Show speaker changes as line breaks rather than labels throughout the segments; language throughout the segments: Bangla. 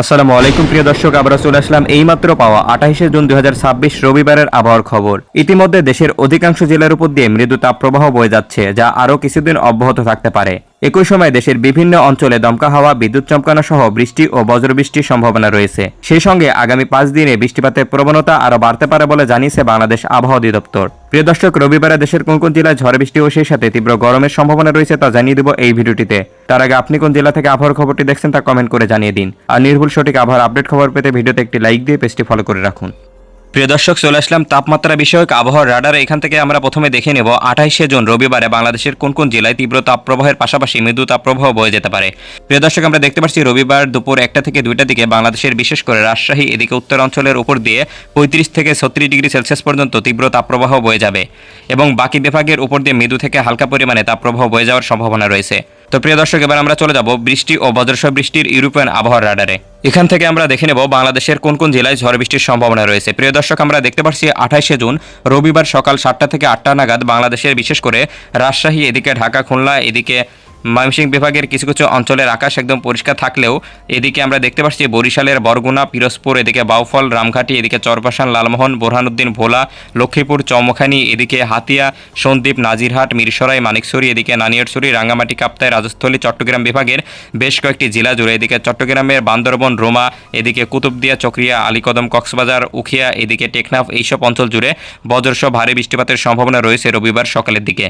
আসসালামু আলাইকুম প্রিয় দর্শক, আমরা চলে আসলাম এইমাত্র পাওয়া 28 জুন 2026 রবিবারের আবহাওয়ার খবর। ইতিমধ্যে দেশের অধিকাংশ জেলার উপর দিয়ে মৃদু তাপপ্রবাহ বয়ে যাচ্ছে, যা আরও কিছুদিন অব্যাহত থাকতে পারে। একই সময় দেশের বিভিন্ন অঞ্চলে দমকা হাওয়া, বিদ্যুৎ চমকানো সহ বৃষ্টি ও বজ্রবৃষ্টির সম্ভাবনা রয়েছে। সেই সঙ্গে আগামী 5 দিনে বৃষ্টিপাতের প্রবণতা আরও বাড়তে পারে বলে জানিয়েছে বাংলাদেশ আবহাওয়া অধিদপ্তর। প্রিয় দর্শক, রবিবারে দেশের কোন কোন জেলায় ঝড় বৃষ্টি ও সেই সাথে তীব্র গরমের সম্ভাবনা রয়েছে তা জানিয়ে দেব এই ভিডিওটিতে। তার আগে আপনি কোন জেলা থেকে আবহাওয়ার খবরটি দেখছেন তা কমেন্ট করে জানিয়ে দিন। আর নির্ভুল সঠিক আবহাওয়ার আপডেট খবর পেতে ভিডিওতে একটি লাইক দিয়ে পেজটি ফলো করে রাখুন। প্রিয় দর্শক, চলে আসলাম তাপমাত্রা বিষয়ক আবহাওয়ার রাডারে। এখান থেকে আমরা প্রথমে দেখে নেব 28 জুন রবিবারে বাংলাদেশের কোন কোন জেলায় তীব্র তাপপ্রবাহের পাশাপাশি মৃদু তাপপ্রবাহ বয়ে যেতে পারে। প্রিয় দর্শক, আমরা দেখতে পাচ্ছি রবিবার দুপুর 1টা থেকে 2টার দিকে বাংলাদেশের বিশেষ করে রাজশাহী এদিকে উত্তর অঞ্চলের উপর দিয়ে 35 থেকে 36 ডিগ্রি সেলসিয়াস পর্যন্ত তীব্র তাপপ্রবাহ বয়ে যাবে এবং বাকি বিভাগের উপর দিয়ে মৃদু থেকে হালকা পরিমাণে তাপপ্রবাহ বয়ে যাওয়ার সম্ভাবনা রয়েছে। তো প্রিয় দর্শক, এবার আমরা চলে যাব বৃষ্টি ও বজ্রসহ বৃষ্টির ইউরোপিয়ান আবহাওয়ার রাডারে। এখান থেকে আমরা দেখে নেব বাংলাদেশের কোন কোন জেলায় ঝড় বৃষ্টির সম্ভাবনা রয়েছে। প্রিয় দর্শক, আমরা দেখতে পাচ্ছি 28 জুন রবিবার সকাল 7টা থেকে 8টা নাগাদ বাংলাদেশের বিশেষ করে রাজশাহী এদিকে ঢাকা, খুলনা এদিকে ময়মনসিংহ বিভাগের কিছু কিছু অঞ্চলের আকাশ একদম পরিষ্কার থাকলেও এদিকে আমরা দেখতে পাচ্ছি বরিশালের বরগুনা, পিরোজপুর এদিকে বাউফল, রামঘাটি এদিকে চরপাশান, লালমোহন, বোরহানুদ্দিন, ভোলা, লক্ষ্মীপুর, চৌমুখানী এদিকে হাতিয়া, সন্দ্বীপ, নাজিরহাট, মিরসরাই, মানিকছড়ি এদিকে নানিয়ারছড়ি, রাঙ্গামাটি, কাপ্তাই, রাজস্থলী, চট্টগ্রাম বিভাগের বেশ কয়েকটি জেলা জুড়ে এদিকে চট্টগ্রামের বান্দরবন, রোমা এদিকে কুতুবদিয়া, চকরিয়া, আলীকদম, কক্সবাজার, উখিয়া এদিকে টেকনাফ এইসব অঞ্চল জুড়ে বজ্রসহ ভারী বৃষ্টিপাতের সম্ভাবনা রয়েছে রবিবার সকালের দিকে।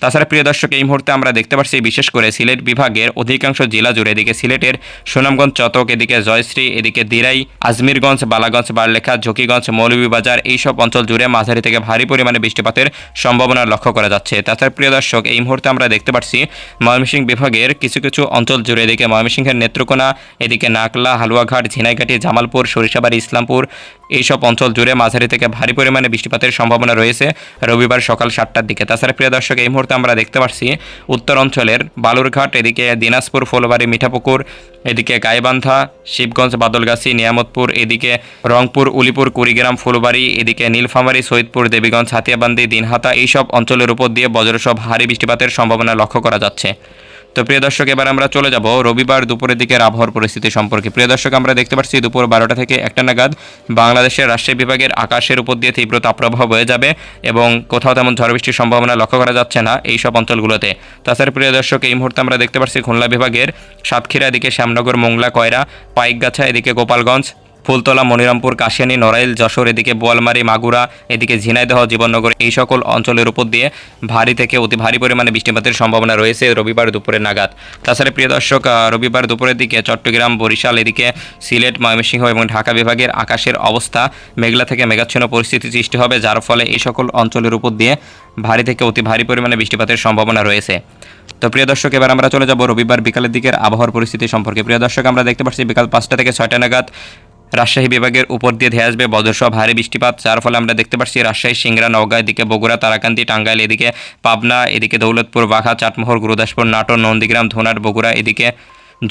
তাছাড়া প্রিয় দর্শক, এই মুহূর্তে আমরা দেখতে পাচ্ছি বিশেষ করে সিলেট বিভাগের অধিকাংশ জেলা জুড়ে এদিকে সিলেটের সুনামগঞ্জ, চতক এদিকে জয়শ্রী এদিকে দিরাই, আজমিরগঞ্জ, বালাগঞ্জ, বারলেখা, ঝুঁকিগঞ্জ, মৌলভীবাজার এইসব অঞ্চল জুড়ে মাঝারি থেকে ভারী পরিমাণে বৃষ্টিপাতের সম্ভাবনা লক্ষ্য করা যাচ্ছে। তাছাড়া প্রিয় দর্শক, এই মুহূর্তে আমরা দেখতে পাচ্ছি ময়মনসিংহ বিভাগের কিছু কিছু অঞ্চল জুড়ে এদিকে ময়মনসিংহের নেত্রকোনা এদিকে নাকলা, হালুয়াঘাট, ঝিনাইঘাটি, জামালপুর, সরিষাবাড়ি, ইসলামপুর এইসব অঞ্চল জুড়ে মাঝারি থেকে ভারী পরিমাণে বৃষ্টিপাতের সম্ভাবনা রয়েছে রবিবার সকাল 7টার দিকে। তাছাড়া প্রিয় দর্শক, এই মুহূর্তে আমরা দেখতে পাচ্ছি উত্তর অঞ্চলের বালুরঘাট এদিকে দিনাজপুর, ফুলবাড়ি, মিঠাপুকুর এদিকে গাইবান্ধা, শিবগঞ্জ, বাদলগাছি, নিয়ামতপুর এদিকে রংপুর, উলিপুর, কুড়িগ্রাম, ফুলবাড়ি এদিকে নীলফামারী, সৈয়দপুর, দেবীগঞ্জ, হাতিয়াবান্দি, দিনহাতা এইসব অঞ্চলের উপর দিয়ে বজ্রসহ ভারী বৃষ্টিপাতের সম্ভাবনা লক্ষ্য করা যাচ্ছে। তো প্রিয় দর্শক, এবার আমরা চলে যাব রবিবার দুপুরের দিকের আবহাওয়ার পরিস্থিতি সম্পর্কে। প্রিয় দর্শক, আমরা দেখতে পাচ্ছি দুপুর 12টা থেকে 1টা নাগাদ বাংলাদেশের রাজশাহী বিভাগের আকাশের উপর দিয়ে তীব্র তাপপ্রবাহ বয়ে যাবে এবং কোথাও তেমন ঝড় বৃষ্টির সম্ভাবনা লক্ষ্য করা যাচ্ছে না এই সব অঞ্চলগুলোতে। তাছাড়া প্রিয় দর্শক, এই মুহূর্তে আমরা দেখতে পাচ্ছি খুলনা বিভাগের সাতক্ষীরা এদিকে শ্যামনগর, মোংলা, কয়রা, পাইকগাছা এদিকে গোপালগঞ্জ, ফুলতলা, মনিরামপুর, কাশিয়ানী, নড়াইল, যশোর এদিকে বোয়ালমারী, মাগুরা এদিকে ঝিনাইদহ, জীবননগর এই সকল অঞ্চলের উপর দিয়ে ভারী থেকে অতি ভারী পরিমাণে বৃষ্টিপাতের সম্ভাবনা রয়েছে রবিবার দুপুরের নাগাদ। তাছাড়া প্রিয় দর্শক, রবিবার দুপুরের দিকে চট্টগ্রাম, বরিশাল এদিকে সিলেট, ময়মনসিংহ এবং ঢাকা বিভাগের আকাশের অবস্থা মেঘলা থেকে মেঘাচ্ছন্ন পরিস্থিতি সৃষ্টি হবে, যার ফলে এই সকল অঞ্চলের উপর দিয়ে ভারী থেকে অতি ভারী পরিমাণে বৃষ্টিপাতের সম্ভাবনা রয়েছে। তো প্রিয় দর্শক, এবার আমরা চলে যাব রবিবার বিকালের দিকের আবহাওয়ার পরিস্থিতি সম্পর্কে। প্রিয় দর্শক, আমরা দেখতে পাচ্ছি বিকাল 5টা থেকে 6টা নাগাদ রাজশাহী বিভাগের উপর দিয়ে ধেয়ে আসবে বজ্রসহ ভারী বৃষ্টিপাত, যার ফলে আমরা দেখতে পাচ্ছি রাজশাহী, সিংড়া, নওগাঁ এদিকে বগুড়া, তারাকান্দি, টাঙ্গাইল এদিকে পাবনা এদিকে দৌলতপুর, বাঘা, চাটমোহর, গুরুদাসপুর, নাটোর, নন্দীগ্রাম, ধুনাট, বগুড়া এদিকে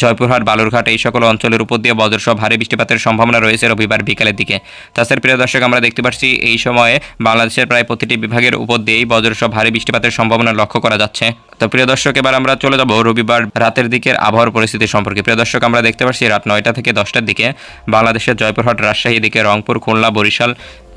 জয়পুরহাট, বালুরঘাট এই সকল অঞ্চলের উপর দিয়ে বজ্রসহ ভারী বৃষ্টিপাতের সম্ভাবনা রয়েছে রবিবার বিকালের দিকে। তাছাড়া প্রিয় দর্শক, আমরা দেখতে পাচ্ছি এই সময়ে বাংলাদেশের প্রায় প্রতিটি বিভাগের উপর দিয়েই বজ্রসহ ভারী বৃষ্টিপাতের সম্ভাবনা লক্ষ্য করা যাচ্ছে। তো প্রিয় দর্শক, এবার আমরা চলে যাব রবিবার রাতের দিকের আবহাওয়ার পরিস্থিতি সম্পর্কে। প্রিয় দর্শক, আমরা দেখতে পাচ্ছি রাত 9টা থেকে 10টার দিকে বাংলাদেশের জয়পুরহাট, রাজশাহী এদিকে রংপুর, খুলনা, বরিশাল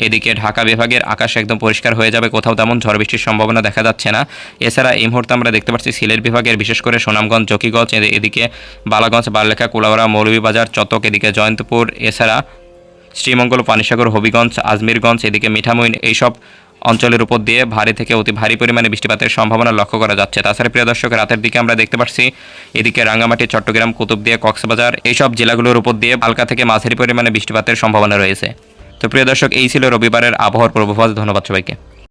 এদিকে ঢাকা বিভাগের আকাশ একদম পরিষ্কার হয়ে যাবে, কোথাও তেমন ঝড় বৃষ্টির সম্ভাবনা দেখা যাচ্ছে না। এছাড়া এই মুহূর্তে আমরা দেখতে পাচ্ছি সিলেট বিভাগের বিশেষ করে সুনামগঞ্জ, ঝুঁকিগঞ্জ এদিকে বালাগঞ্জ, বারলেখা, কুলাউড়া, মৌলভীবাজার, চতক এদিকে জয়ন্তপুর, এছাড়া শ্রীমঙ্গল, পানিসাগর, হবিগঞ্জ, আজমিরগঞ্জ এদিকে মিঠামইন এইসব অঞ্চলের উপর দিয়ে ভারী থেকে অতি ভারী পরিমাণে বৃষ্টিপাতের সম্ভাবনা লক্ষ্য করা যাচ্ছে। তাছাড়া প্রিয় দর্শক, রাতের দিকে আমরা দেখতে পাচ্ছি এদিকে রাঙ্গামাটি, চট্টগ্রাম, কুতুবদিয়া, কক্সবাজার এইসব জেলাগুলোর উপর দিয়ে হালকা থেকে মাঝারি পরিমাণে বৃষ্টিপাতের সম্ভাবনা রয়েছে। তো প্রিয় দর্শক, এই ছিল রবিবারের আবহাওয়ার পূর্বাভাস। ধন্যবাদ সবাইকে।